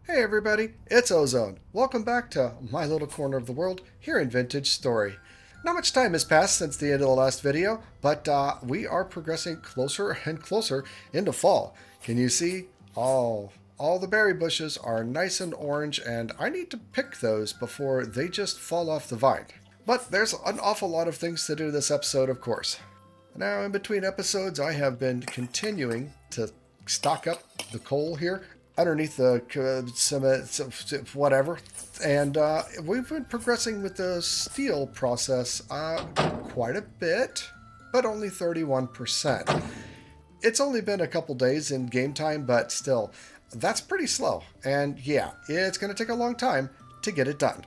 Hey everybody, it's Ozone. Welcome back to my little corner of the world here in Vintage Story. Not much time has passed since the end of the last video, but we are progressing closer and closer into fall. Can you see? All the berry bushes are nice and orange, and I need to pick those before they just fall off the vine. But there's an awful lot of things to do this episode, of course. Now, in between episodes, I have been continuing to stock up the coal here underneath the cement, whatever. And we've been progressing with the steel process quite a bit, but only 31%. It's only been a couple days in game time, but still, that's pretty slow. And yeah, it's going to take a long time to get it done.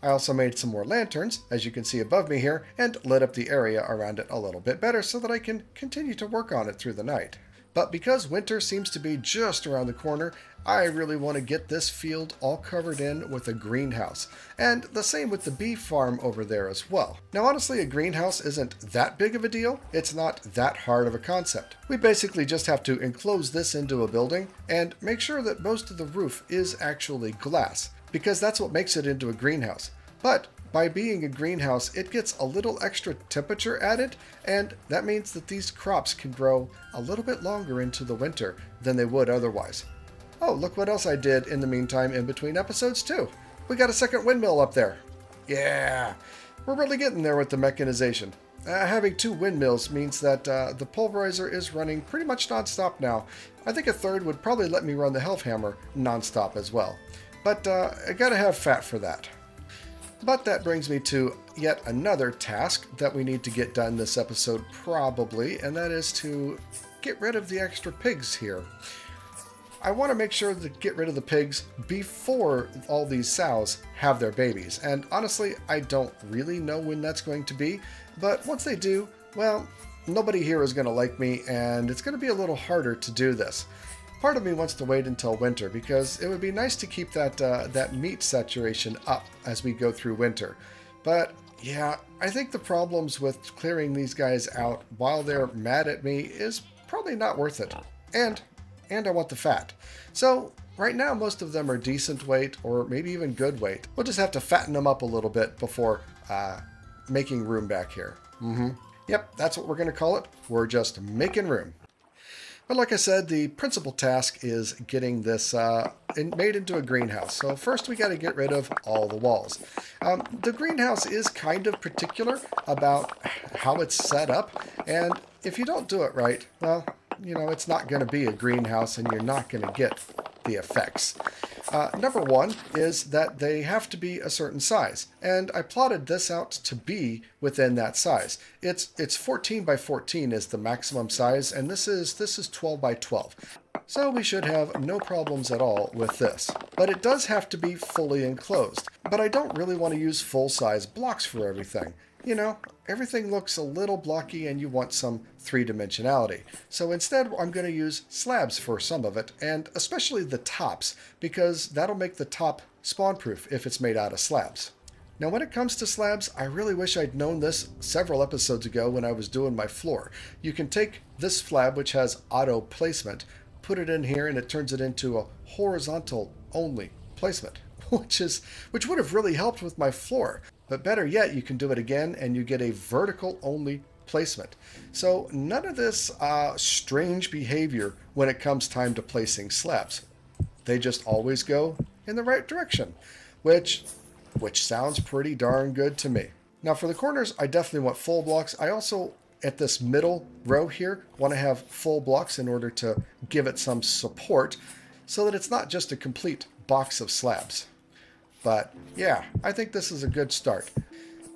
I also made some more lanterns, as you can see above me here, and lit up the area around it a little bit better so that I can continue to work on it through the night. But because winter seems to be just around the corner, I really want to get this field all covered in with a greenhouse. And the same with the bee farm over there as well. Now honestly, a greenhouse isn't that big of a deal. It's not that hard of a concept. We basically just have to enclose this into a building and make sure that most of the roof is actually glass, because that's what makes it into a greenhouse. But by being a greenhouse, it gets a little extra temperature added, and that means that these crops can grow a little bit longer into the winter than they would otherwise. Oh, look what else I did in the meantime in between episodes too. We got a second windmill up there. Yeah, we're really getting there with the mechanization. Having two windmills means that the pulverizer is running pretty much non-stop now. I think a third would probably let me run the Helf Hammer non-stop as well. But I gotta have fat for that. But that brings me to yet another task that we need to get done this episode probably, and that is to get rid of the extra pigs here. I want to make sure to get rid of the pigs before all these sows have their babies, and honestly, I don't really know when that's going to be, but once they do, well, nobody here is going to like me, and it's going to be a little harder to do this. Part of me wants to wait until winter because it would be nice to keep that meat saturation up as we go through winter. But yeah, I think the problems with clearing these guys out while they're mad at me is probably not worth it. And I want the fat. So right now most of them are decent weight or maybe even good weight. We'll just have to fatten them up a little bit before making room back here. Yep, that's what we're going to call it. We're just making room. But like I said, the principal task is getting this made into a greenhouse. So first we got to get rid of all the walls. The greenhouse is kind of particular about how it's set up. And if you don't do it right, well, you know, it's not going to be a greenhouse and you're not going to get the effects. Number one is that they have to be a certain size, and I plotted this out to be within that size. It's 14 by 14 is the maximum size, and this is 12 by 12. So we should have no problems at all with this. But it does have to be fully enclosed. But I don't really want to use full-size blocks for everything. You know, everything looks a little blocky and you want some three-dimensionality. So instead, I'm going to use slabs for some of it, and especially the tops, because that'll make the top spawn-proof if it's made out of slabs. Now, when it comes to slabs, I really wish I'd known this several episodes ago when I was doing my floor. You can take this slab, which has auto placement, put it in here, and it turns it into a horizontal-only placement, which would have really helped with my floor. But better yet, you can do it again and you get a vertical-only placement. So none of this strange behavior when it comes time to placing slabs. They just always go in the right direction, which sounds pretty darn good to me. Now for the corners, I definitely want full blocks. I also, at this middle row here, want to have full blocks in order to give it some support so that it's not just a complete box of slabs. But yeah, I think this is a good start.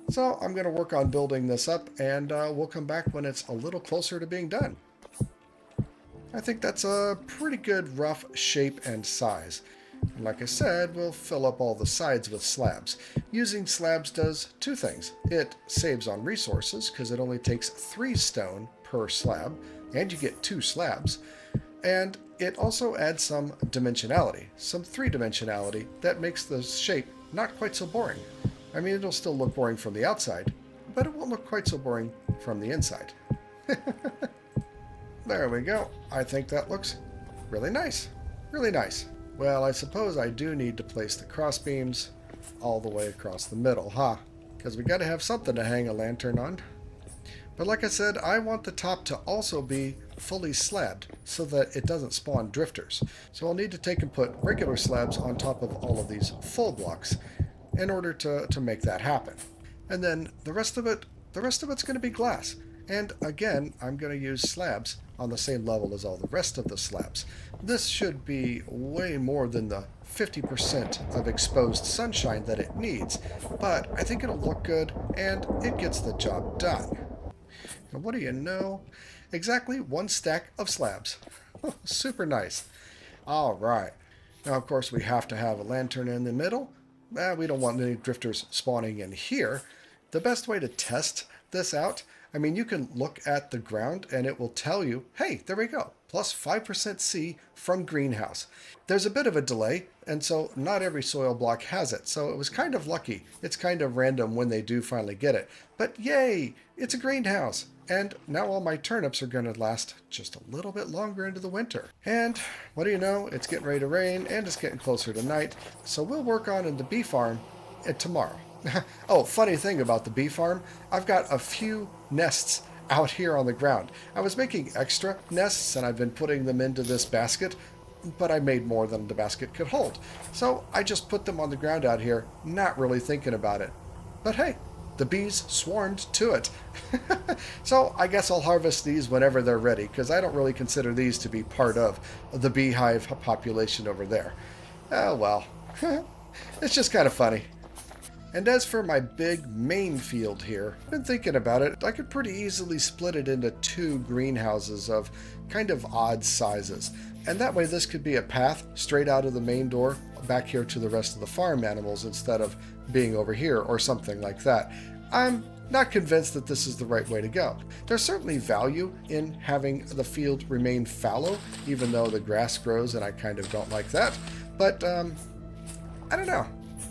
So I'm going to work on building this up, and we'll come back when it's a little closer to being done. I think that's a pretty good rough shape and size. And like I said, we'll fill up all the sides with slabs. Using slabs does two things. It saves on resources because it only takes 3 stone per slab, and you get 2 slabs. And it also adds some dimensionality, some 3-dimensionality that makes the shape not quite so boring. I mean, it'll still look boring from the outside, but it won't look quite so boring from the inside. There we go. I think that looks really nice. Really nice. Well, I suppose I do need to place the cross beams all the way across the middle, huh? Because we got to have something to hang a lantern on. But like I said, I want the top to also be fully slabbed so that it doesn't spawn drifters. So I'll need to take and put regular slabs on top of all of these full blocks in order to make that happen. And then the rest of it's going to be glass. And again, I'm going to use slabs on the same level as all the rest of the slabs. This should be way more than the 50% of exposed sunshine that it needs, but I think it'll look good and it gets the job done. And what do you know? Exactly one stack of slabs. Super nice. All right. Now, of course, we have to have a lantern in the middle. We don't want any drifters spawning in here. The best way to test this out, I mean, you can look at the ground and it will tell you, hey, there we go, plus 5% C from greenhouse. There's a bit of a delay, and so not every soil block has it. So it was kind of lucky. It's kind of random when they do finally get it. But yay, it's a greenhouse. And now all my turnips are going to last just a little bit longer into the winter. And what do you know? It's getting ready to rain and it's getting closer to night. So we'll work on in the bee farm tomorrow. Oh, funny thing about the bee farm, I've got a few nests out here on the ground. I was making extra nests and I've been putting them into this basket, but I made more than the basket could hold. So I just put them on the ground out here, not really thinking about it. But hey, the bees swarmed to it. So I guess I'll harvest these whenever they're ready, because I don't really consider these to be part of the beehive population over there. Oh well, it's just kind of funny. And as for my big main field here, I've been thinking about it. I could pretty easily split it into 2 greenhouses of kind of odd sizes. And that way this could be a path straight out of the main door back here to the rest of the farm animals instead of being over here or something like that. I'm not convinced that this is the right way to go. There's certainly value in having the field remain fallow, even though the grass grows and I kind of don't like that. But I don't know.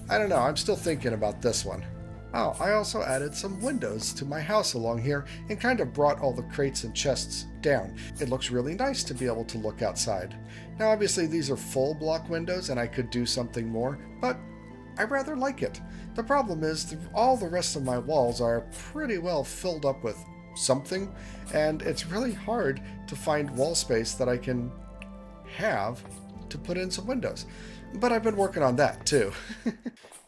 I'm still thinking about this one. Oh, I also added some windows to my house along here and kind of brought all the crates and chests down. It looks really nice to be able to look outside. Now, obviously, these are full block windows and I could do something more, but I rather like it. The problem is all the rest of my walls are pretty well filled up with something, and it's really hard to find wall space that I can have to put in some windows. But I've been working on that too.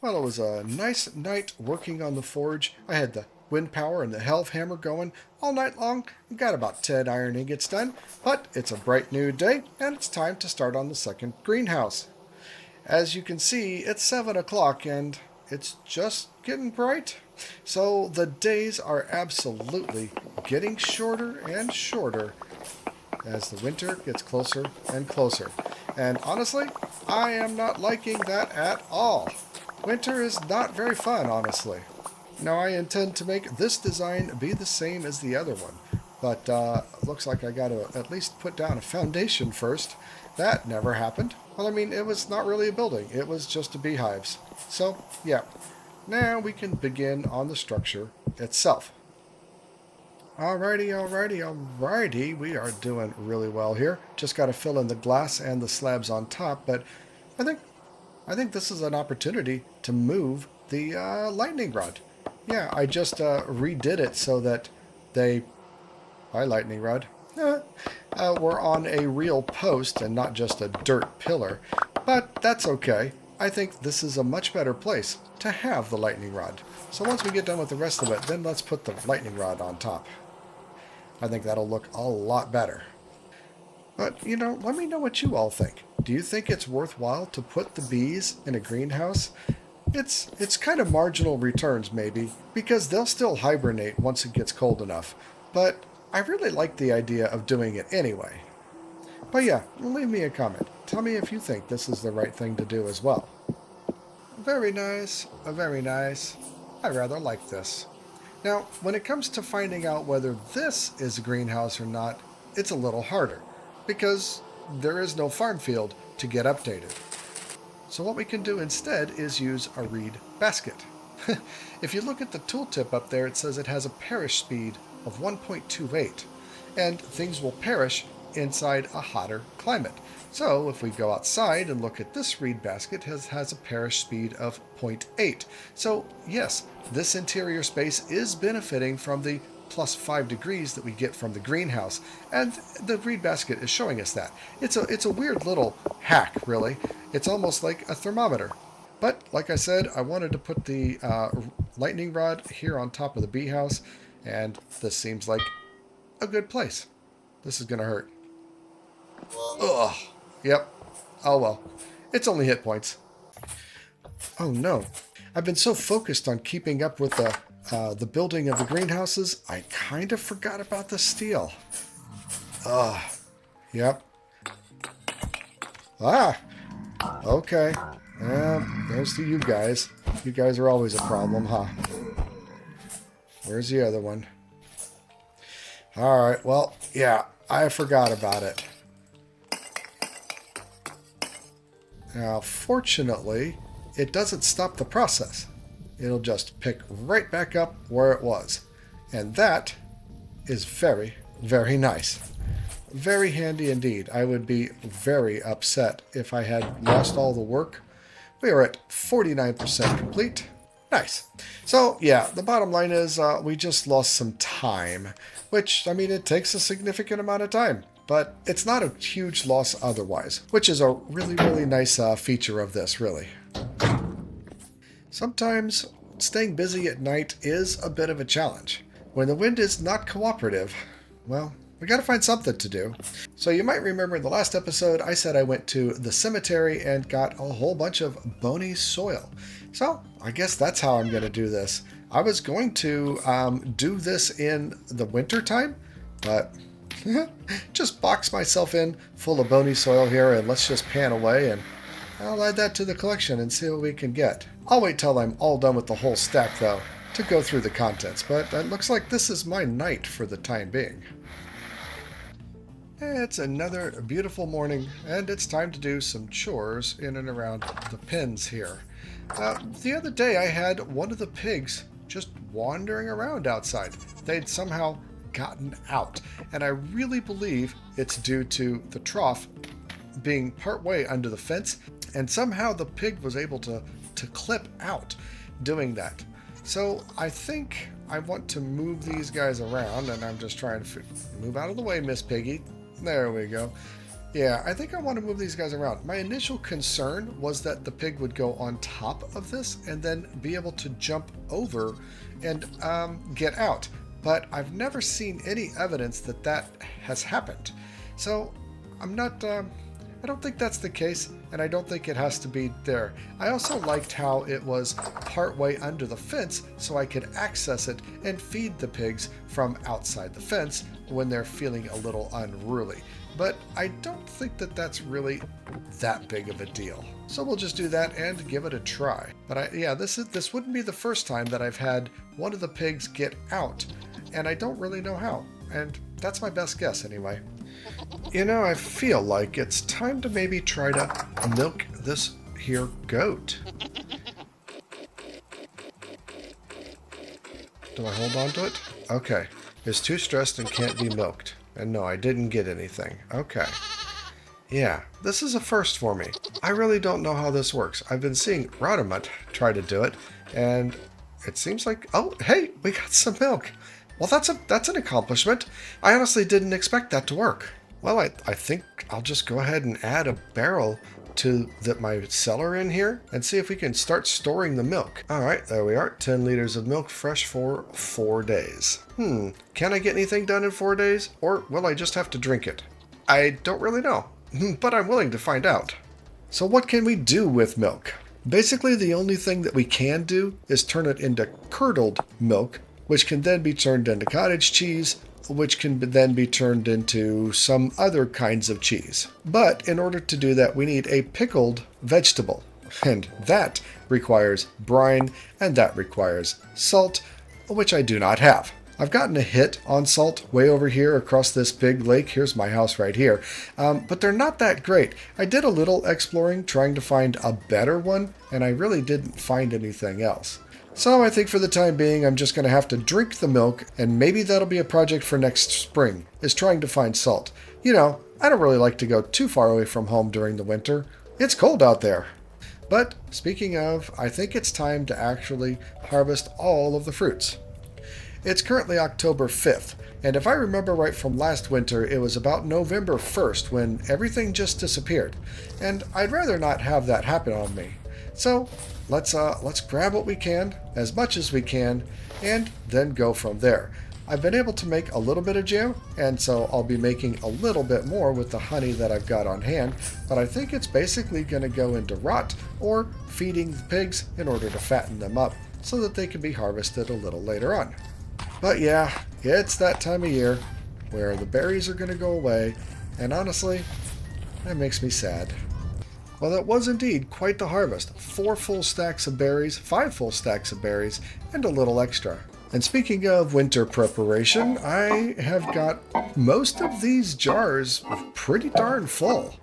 Well, it was a nice night working on the forge. I had the wind power and the helve hammer going all night long. Got about 10 iron ingots done, but it's a bright new day and it's time to start on the second greenhouse. As you can see, it's 7 o'clock and it's just getting bright. So the days are absolutely getting shorter and shorter as the winter gets closer and closer. And honestly, I am not liking that at all. Winter is not very fun, honestly. Now, I intend to make this design be the same as the other one, but looks like I got to at least put down a foundation first. That never happened. Well, I mean, it was not really a building. It was just a beehives. So, yeah. Now we can begin on the structure itself. Alrighty. We are doing really well here. Just got to fill in the glass and the slabs on top, but I think this is an opportunity to move the lightning rod. Yeah, I just redid it so that my lightning rod, were on a real post and not just a dirt pillar. But that's okay. I think this is a much better place to have the lightning rod. So once we get done with the rest of it, then let's put the lightning rod on top. I think that'll look a lot better. But, let me know what you all think. Do you think it's worthwhile to put the bees in a greenhouse? It's kind of marginal returns, maybe, because they'll still hibernate once it gets cold enough. But I really like the idea of doing it anyway. But yeah, leave me a comment. Tell me if you think this is the right thing to do as well. Very nice, very nice. I rather like this. Now, when it comes to finding out whether this is a greenhouse or not, it's a little harder, because there is no farm field to get updated. So what we can do instead is use a reed basket. If you look at the tooltip up there, it says it has a perish speed of 1.28, and things will perish inside a hotter climate. So if we go outside and look at this reed basket, it has a parish speed of 0.8. So yes, this interior space is benefiting from the plus 5 degrees that we get from the greenhouse, and the reed basket is showing us that. It's a weird little hack, really. It's almost like a thermometer. But like I said, I wanted to put the lightning rod here on top of the bee house, and this seems like a good place. This is gonna hurt. Ugh. Yep. Oh well. It's only hit points. Oh no. I've been so focused on keeping up with the building of the greenhouses, I kind of forgot about the steel. Yep. Ah. Okay. There's to you guys. You guys are always a problem, huh? Where's the other one? Alright, well, yeah, I forgot about it. Now, fortunately, it doesn't stop the process. It'll just pick right back up where it was. And that is very, very nice. Very handy indeed. I would be very upset if I had lost all the work. We are at 49% complete. Nice. So, yeah, the bottom line is we just lost some time, which, I mean, it takes a significant amount of time. But it's not a huge loss otherwise, which is a really, really nice feature of this, really. Sometimes staying busy at night is a bit of a challenge. When the wind is not cooperative, well, we got to find something to do. So you might remember in the last episode, I said I went to the cemetery and got a whole bunch of bony soil. So I guess that's how I'm going to do this. I was going to do this in the winter time, but just box myself in full of bony soil here and let's just pan away, and I'll add that to the collection and see what we can get. I'll wait till I'm all done with the whole stack though to go through the contents, but it looks like this is my night for the time being. It's another beautiful morning, and it's time to do some chores in and around the pens here. The other day I had one of the pigs just wandering around outside. They'd somehow gotten out, and I really believe it's due to the trough being partway under the fence, and somehow the pig was able to clip out doing that. So I think I want to move these guys around, and I'm just trying to move out of the way, Miss Piggy. There we go. Yeah, I think I want to move these guys around. My initial concern was that the pig would go on top of this and then be able to jump over and get out. But I've never seen any evidence that that has happened. So I'm not, I don't think that's the case, and I don't think it has to be there. I also liked how it was partway under the fence so I could access it and feed the pigs from outside the fence when they're feeling a little unruly. But I don't think that that's really that big of a deal. So we'll just do that and give it a try. But yeah, this wouldn't be the first time that I've had one of the pigs get out, and I don't really know how. And that's my best guess anyway. You know, I feel like it's time to maybe try to milk this here goat. Do I hold on to it? Okay. It's too stressed and can't be milked. And no, I didn't get anything. Okay. Yeah, this is a first for me. I really don't know how this works. I've been seeing Rodamut try to do it, and it seems like... Oh, hey, we got some milk. Well, that's an accomplishment. I honestly didn't expect that to work. Well, I think I'll just go ahead and add a barrel to my cellar in here and see if we can start storing the milk. All right, there we are. 10 liters of milk fresh for 4 days. Can I get anything done in 4 days, or will I just have to drink it? I don't really know, but I'm willing to find out. So what can we do with milk? Basically, the only thing that we can do is turn it into curdled milk, which can then be turned into cottage cheese, which can then be turned into some other kinds of cheese. But in order to do that, we need a pickled vegetable, and that requires brine, and that requires salt, which I do not have. I've gotten a hit on salt way over here across this big lake. Here's my house right here. But they're not that great. I did a little exploring trying to find a better one, and I really didn't find anything else. So I think for the time being, I'm just going to have to drink the milk, and maybe that'll be a project for next spring, is trying to find salt. You know, I don't really like to go too far away from home during the winter. It's cold out there. But speaking of, I think it's time to actually harvest all of the fruits. It's currently October 5th, and if I remember right from last winter, it was about November 1st when everything just disappeared. And I'd rather not have that happen on me. So let's grab what we can, as much as we can, and then go from there. I've been able to make a little bit of jam, and so I'll be making a little bit more with the honey that I've got on hand, but I think it's basically going to go into rot or feeding the pigs in order to fatten them up so that they can be harvested a little later on. But yeah, it's that time of year where the berries are going to go away, and honestly, that makes me sad. Well, that was indeed quite the harvest. 4 full stacks of berries, 5 full stacks of berries, and a little extra. And speaking of winter preparation, I have got most of these jars pretty darn full.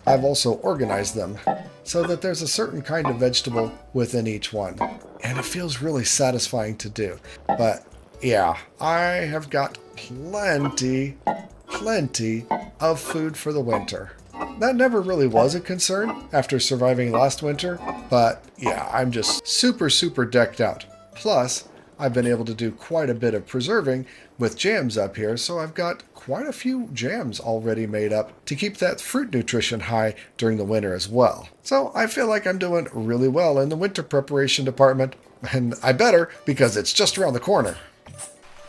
I've also organized them so that there's a certain kind of vegetable within each one. And it feels really satisfying to do. But yeah, I have got plenty of food for the winter. That never really was a concern after surviving last winter, but yeah, I'm just super decked out. Plus, I've been able to do quite a bit of preserving with jams up here, so I've got quite a few jams already made up to keep that fruit nutrition high during the winter as well. So I feel like I'm doing really well in the winter preparation department, and I better because it's just around the corner.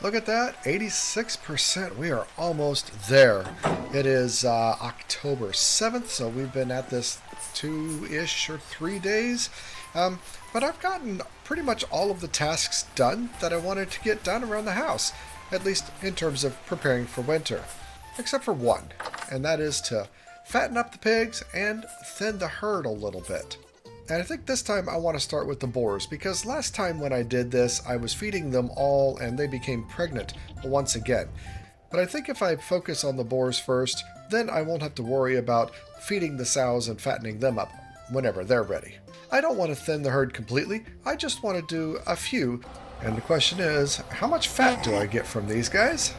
Look at that, 86%. We are almost there. It is October 7th, so we've been at this 2-ish or 3 days. But I've gotten pretty much all of the tasks done that I wanted to get done around the house, at least in terms of preparing for winter. Except for one, and that is to fatten up the pigs and thin the herd a little bit. And I think this time I want to start with the boars, because last time when I did this, I was feeding them all and they became pregnant once again. But I think if I focus on the boars first, then I won't have to worry about feeding the sows and fattening them up whenever they're ready. I don't want to thin the herd completely, I just want to do a few. And the question is, how much fat do I get from these guys?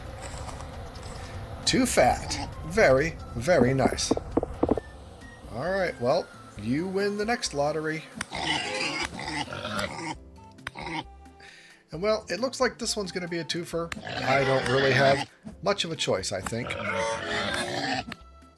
Too fat. Very nice. Alright, well, you win the next lottery. And well, it looks like this one's going to be a twofer. I don't really have much of a choice, I think.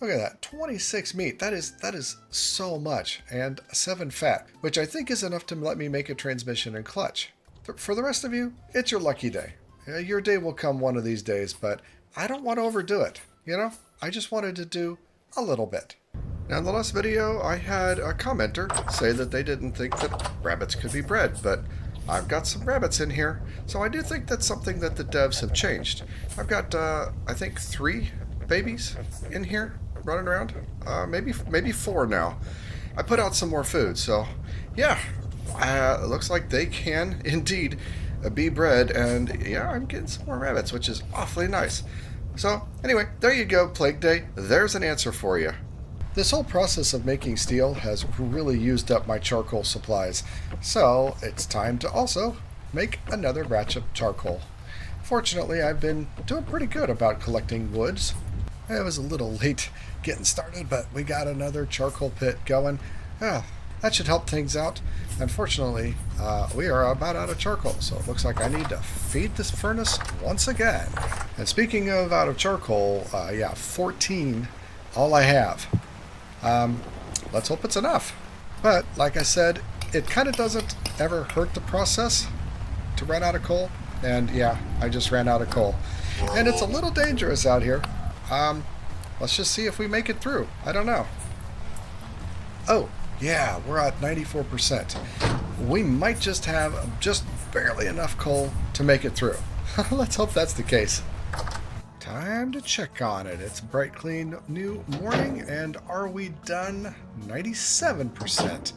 Look at that, 26 meat. That is so much. And 7 fat, which I think is enough to let me make a transmission and clutch. For the rest of you, it's your lucky day. Your day will come one of these days, but I don't want to overdo it. You know, I just wanted to do a little bit. Now, in the last video, I had a commenter say that they didn't think that rabbits could be bred, but I've got some rabbits in here, so I do think that's something that the devs have changed. I've got, I think, 3 babies in here running around, maybe 4 now. I put out some more food, so yeah, it looks like they can indeed be bred, and yeah, I'm getting some more rabbits, which is awfully nice. So anyway, there you go, Plague Day. There's an answer for you. This whole process of making steel has really used up my charcoal supplies, so it's time to also make another batch of charcoal. Fortunately, I've been doing pretty good about collecting woods. It was a little late getting started, but we got another charcoal pit going. Yeah, that should help things out. Unfortunately, we are about out of charcoal, so it looks like I need to feed this furnace once again. And speaking of out of charcoal, yeah, 14, all I have. Let's hope it's enough. But, like I said, it kind of doesn't ever hurt the process to run out of coal. And yeah, I just ran out of coal. And it's a little dangerous out here. Let's just see if we make it through. I don't know. Oh, yeah, we're at 94%. We might just have just barely enough coal to make it through. Let's hope that's the case. Time to check on it. It's a bright, clean, new morning, and are we done? 97%.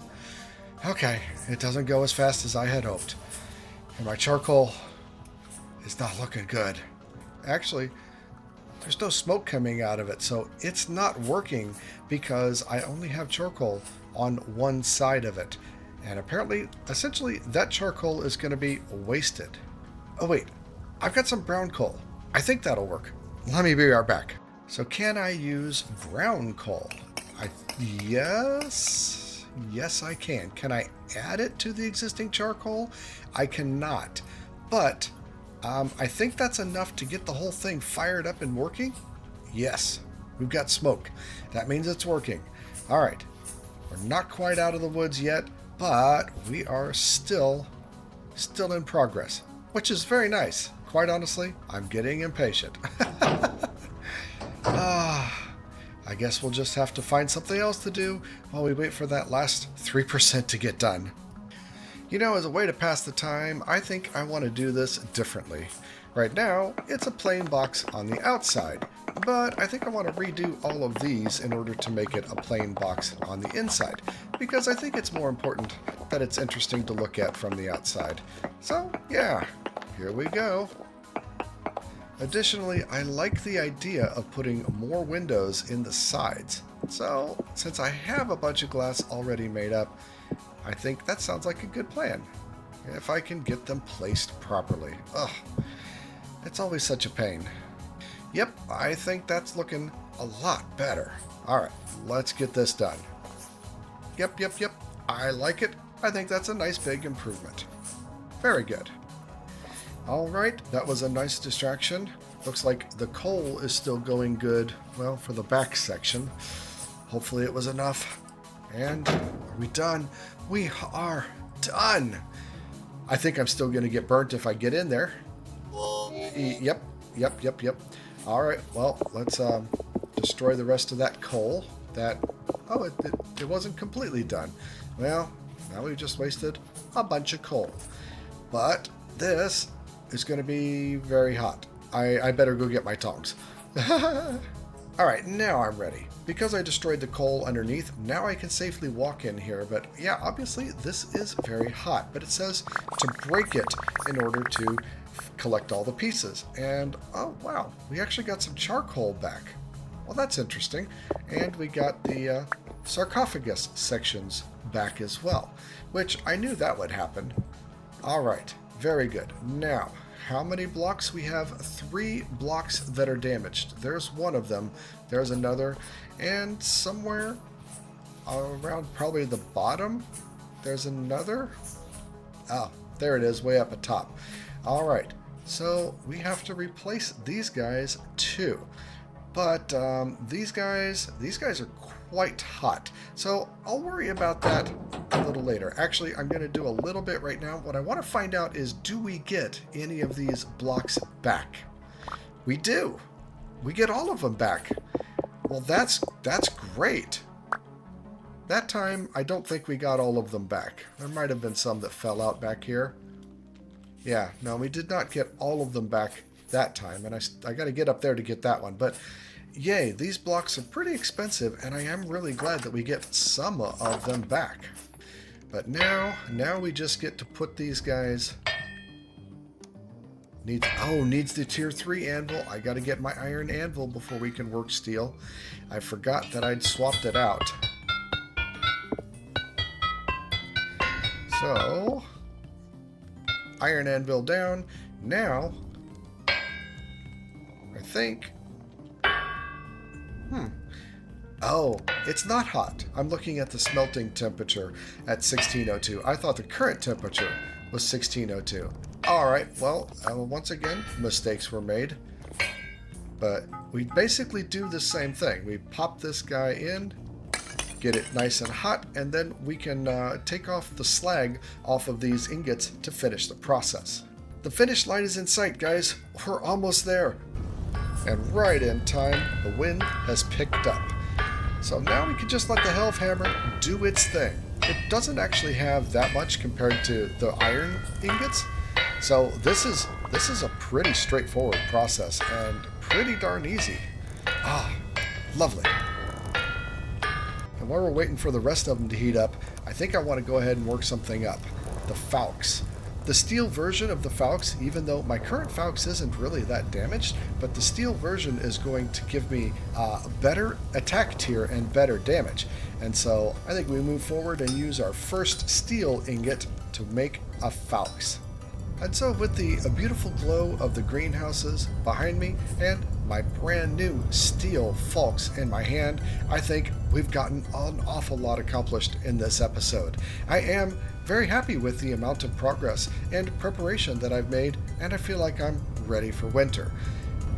Okay, it doesn't go as fast as I had hoped. And my charcoal is not looking good. Actually, there's no smoke coming out of it, so it's not working because I only have charcoal on one side of it. And apparently, essentially, that charcoal is going to be wasted. Oh wait, I've got some brown coal. I think that'll work. Let me be right back. So can I use brown coal? Yes. Yes, I can. Can I add it to the existing charcoal? I cannot. But I think that's enough to get the whole thing fired up and working. Yes, we've got smoke. That means it's working. All right. We're not quite out of the woods yet, but we are still in progress, which is very nice. Quite honestly, I'm getting impatient. I guess we'll just have to find something else to do while we wait for that last 3% to get done. You know, as a way to pass the time, I think I want to do this differently. Right now, it's a plain box on the outside, but I think I want to redo all of these in order to make it a plain box on the inside, because I think it's more important that it's interesting to look at from the outside. So, yeah, here we go. Additionally, I like the idea of putting more windows in the sides. So, since I have a bunch of glass already made up, I think that sounds like a good plan. If I can get them placed properly. Ugh, it's always such a pain. Yep, I think that's looking a lot better. Alright, let's get this done. Yep, I like it. I think that's a nice big improvement. Very good. Alright, that was a nice distraction. Looks like the coal is still going good, well, for the back section. Hopefully it was enough. And are we done? We are done! I think I'm still going to get burnt if I get in there. Yep. Alright, well, let's destroy the rest of that coal. It wasn't completely done. Well, now we've just wasted a bunch of coal. But this is going to be very hot. I better go get my tongs. Alright, now I'm ready. Because I destroyed the coal underneath, now I can safely walk in here. But yeah, obviously this is very hot. But it says to break it in order to collect all the pieces. And oh wow, we actually got some charcoal back. Well, that's interesting. And we got the sarcophagus sections back as well, which I knew that would happen. Alright, very good. Now, how many blocks? We have 3 blocks that are damaged. There's one of them. There's another. And somewhere around probably the bottom, there's another. Oh, there it is, way up at top. Alright, so we have to replace these guys too. But these guys are quite hot. So I'll worry about that a little later. Actually, I'm going to do a little bit right now. What I want to find out is, do we get any of these blocks back? We do. We get all of them back. Well, that's great. That time, I don't think we got all of them back. There might have been some that fell out back here. Yeah, no, we did not get all of them back that time. And I got to get up there to get that one. But yay, these blocks are pretty expensive, and I am really glad that we get some of them back. But now we just get to put these guys. Needs the tier 3 anvil. I got to get my iron anvil before we can work steel. I forgot that I'd swapped it out. So, iron anvil down. Now, I think. Oh, it's not hot. I'm looking at the smelting temperature at 1602. I thought the current temperature was 1602. Alright, well, once again, mistakes were made. But we basically do the same thing. We pop this guy in, get it nice and hot, and then we can take off the slag off of these ingots to finish the process. The finish line is in sight, guys. We're almost there. And right in time, the wind has picked up. So now we can just let the Hellhammer do its thing. It doesn't actually have that much compared to the iron ingots. So this is a pretty straightforward process and pretty darn easy. Ah, lovely. And while we're waiting for the rest of them to heat up, I think I want to go ahead and work something up. The Falx. The steel version of the Falx, even though my current Falx isn't really that damaged, but the steel version is going to give me better attack tier and better damage. And so I think we move forward and use our first steel ingot to make a Falx. And so with the beautiful glow of the greenhouses behind me and my brand new steel Falx in my hand, I think we've gotten an awful lot accomplished in this episode. I am very happy with the amount of progress and preparation that I've made, and I feel like I'm ready for winter.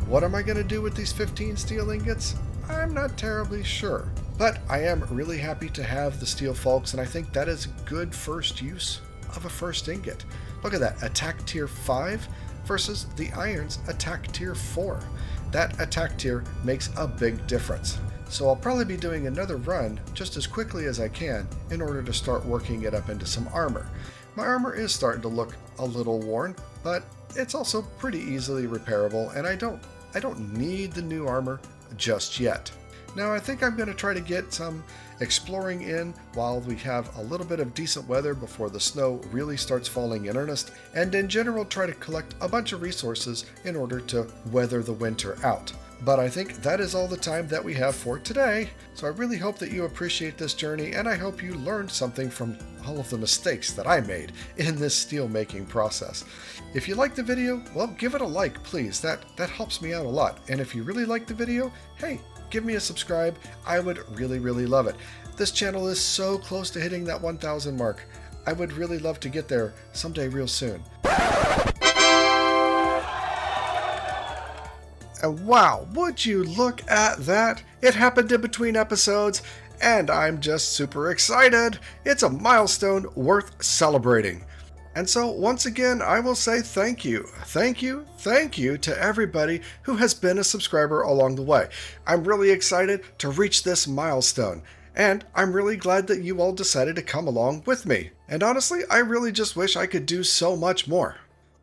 What am I going to do with these 15 steel ingots? I'm not terribly sure, but I am really happy to have the steel Falx, and I think that is a good first use of a first ingot. Look at that, attack tier 5 versus the iron's attack tier 4. That attack tier makes a big difference. So I'll probably be doing another run just as quickly as I can in order to start working it up into some armor. My armor is starting to look a little worn, but it's also pretty easily repairable, and I don't need the new armor just yet. Now I think I'm going to try to get some exploring in while we have a little bit of decent weather before the snow really starts falling in earnest, and in general try to collect a bunch of resources in order to weather the winter out. But I think that is all the time that we have for today, so I really hope that you appreciate this journey, and I hope you learned something from all of the mistakes that I made in this steel making process. If you liked the video, well, give it a like, please. That helps me out a lot. And if you really liked the video, hey, give me a subscribe. I would really, really love it. This channel is so close to hitting that 1,000 mark. I would really love to get there someday real soon. And wow, would you look at that? It happened in between episodes, and I'm just super excited. It's a milestone worth celebrating. And so once again, I will say thank you. Thank you to everybody who has been a subscriber along the way. I'm really excited to reach this milestone, and I'm really glad that you all decided to come along with me. And honestly, I really just wish I could do so much more.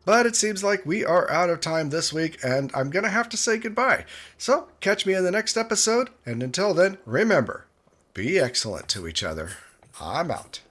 But it seems like we are out of time this week, and I'm going to have to say goodbye. So catch me in the next episode, and until then, remember, be excellent to each other. I'm out.